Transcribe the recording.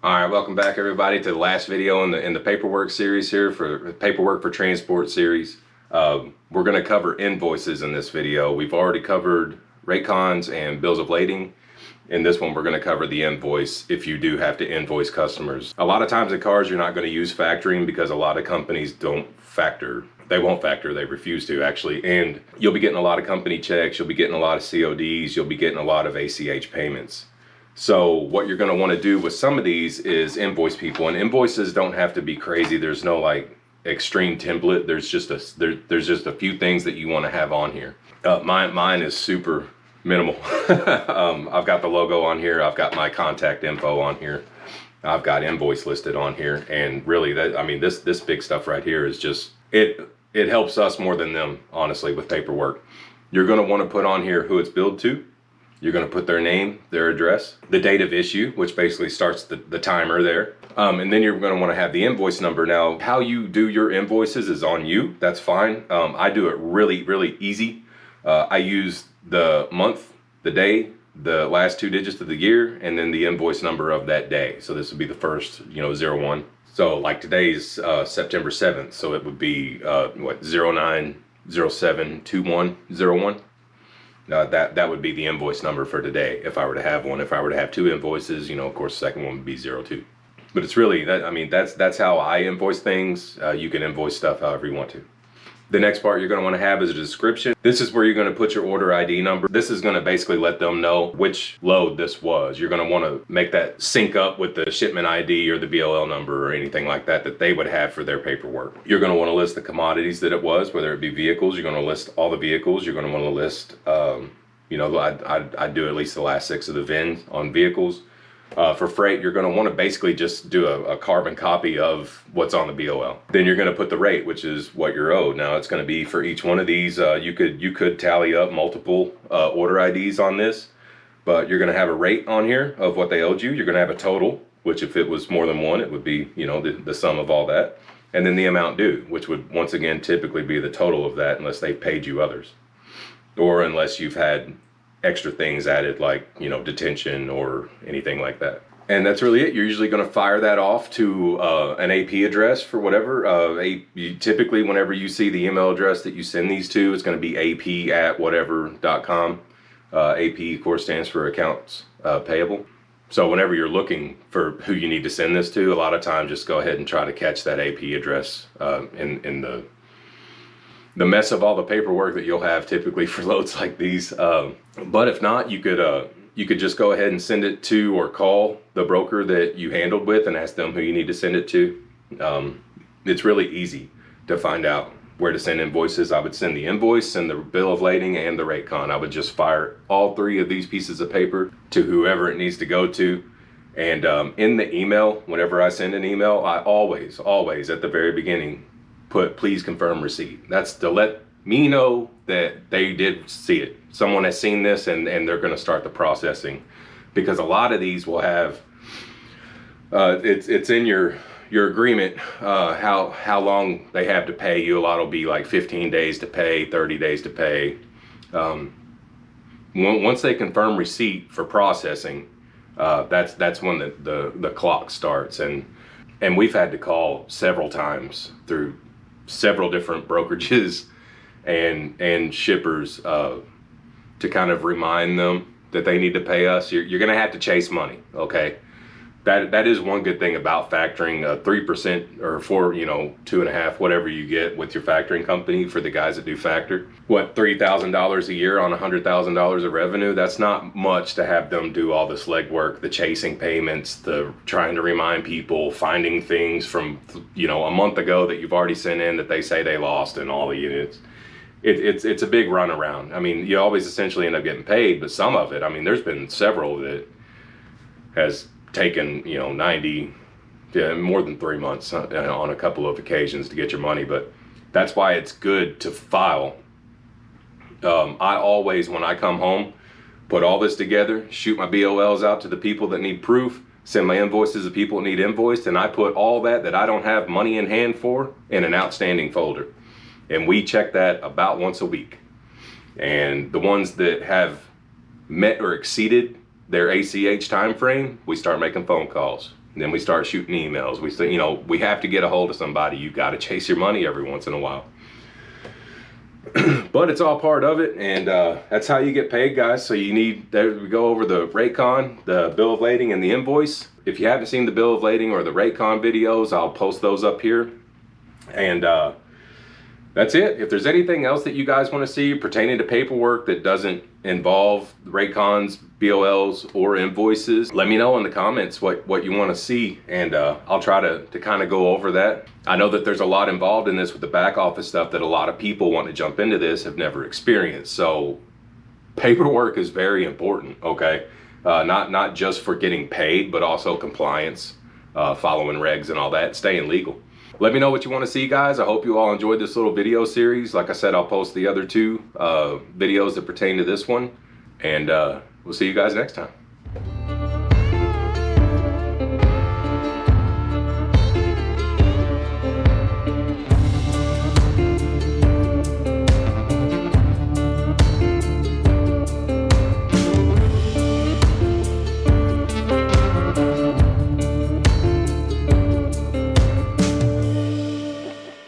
All right, welcome back everybody to the last video in the paperwork series here for paperwork for transport series. We're going to cover invoices in this video. We've already covered rate cons and bills of lading. In this one, we're going to cover the invoice if you do have to invoice customers. A lot of times in cars, you're not going to use factoring because a lot of companies don't factor. They won't factor, they refuse to actually. And you'll be getting a lot of company checks, you'll be getting a lot of CODs, you'll be getting a lot of ACH payments. So what you're going to want to do with some of these is invoice people, and invoices don't have to be crazy. There's no like extreme template. There's just a few things that you want to have on here. Mine is super minimal. I've got the logo on here. I've got my contact info on here. I've got invoice listed on here, and really this big stuff right here is just it helps us more than them, honestly, with paperwork. You're going to want to put on here who it's billed to. You're going to put their name, their address, the date of issue, which basically starts the timer there. And then you're going to want to have the invoice number. Now, how you do your invoices is on you. That's fine. I do it really, really easy. I use the month, the day, the last 2 digits of the year, and then the invoice number of that day. So this would be the first, 01. So like today's September 7th. So it would be 09072101. That would be the invoice number for today if I were to have one. If I were to have 2 invoices, of course, the second one would be 02. But it's really that's how I invoice things. You can invoice stuff however you want to. The next part you're going to want to have is a description. This is where you're going to put your order ID number. This is going to basically let them know which load this was. You're going to want to make that sync up with the shipment ID or the BLL number or anything like that they would have for their paperwork. You're going to want to list the commodities that it was, whether it be vehicles. You're going to list all the vehicles. You're going to want to list, I do at least the last 6 of the VINs on vehicles. For freight, you're going to want to basically just do a carbon copy of what's on the BOL. Then you're going to put the rate, which is what you're owed. Now it's going to be for each one of these. You could tally up multiple order IDs on this, but you're going to have a rate on here of what they owed you. You're going to have a total, which if it was more than one, it would be the sum of all that, and then the amount due, which would once again typically be the total of that, unless they've paid you others, or unless you've had extra things added like detention or anything like that. And that's really it. You're usually going to fire that off to an AP address for whatever. Typically whenever you see the email address that you send these to, it's going to be ap@whatever.com. AP of course stands for accounts payable. So whenever you're looking for who you need to send this to, a lot of times just go ahead and try to catch that AP address in the mess of all the paperwork that you'll have typically for loads like these. But if not, you could just go ahead and send it to or call the broker that you handled with and ask them who you need to send it to. It's really easy to find out where to send invoices. I would send the invoice, send the bill of lading, and the rate con. I would just fire all 3 of these pieces of paper to whoever it needs to go to. And in the email, whenever I send an email, I always at the very beginning put please confirm receipt. That's to let me know that they did see it. Someone has seen this and they're going to start the processing, because a lot of these will have it's in your agreement how long they have to pay you. A lot will be like 15 days to pay, 30 days to pay. Once they confirm receipt for processing, that's when the clock starts, and we've had to call several times through several different brokerages and shippers to kind of remind them that they need to pay us. You're going to have to chase money, okay? That is one good thing about factoring. 3% or 4, 2.5, whatever you get with your factoring company for the guys that do factor. What, $3,000 a year on $100,000 of revenue? That's not much to have them do all this legwork, the chasing payments, the trying to remind people, finding things from a month ago that you've already sent in that they say they lost, and all the units. It's a big runaround. I mean, you always essentially end up getting paid, but some of it, there's been several that has taken 90, more than 3 months on a couple of occasions to get your money. But that's why it's good to file. I always, when I come home, put all this together, shoot my BOLs out to the people that need proof, send my invoices to people that need invoiced, and I put all that I don't have money in hand for in an outstanding folder. And we check that about once a week. And the ones that have met or exceeded their ACH time frame, we start making phone calls. And then we start shooting emails. We say, you know, we have to get a hold of somebody. You got to chase your money every once in a while. But it's all part of it, and that's how you get paid, guys. So you need, there we go over the Raycon, the bill of lading, and the invoice. If you haven't seen the bill of lading or the Raycon videos, I'll post those up here. And that's it. If there's anything else that you guys want to see pertaining to paperwork that doesn't involve Raycons, BOLs, or invoices, let me know in the comments what you want to see, and I'll try to kind of go over that. I know that there's a lot involved in this with the back office stuff that a lot of people want to jump into this have never experienced. So paperwork is very important, okay? Not just for getting paid, but also compliance, following regs and all that, staying legal. Let me know what you want to see, guys. I hope you all enjoyed this little video series. Like I said, I'll post the other two videos that pertain to this one, and we'll see you guys next time.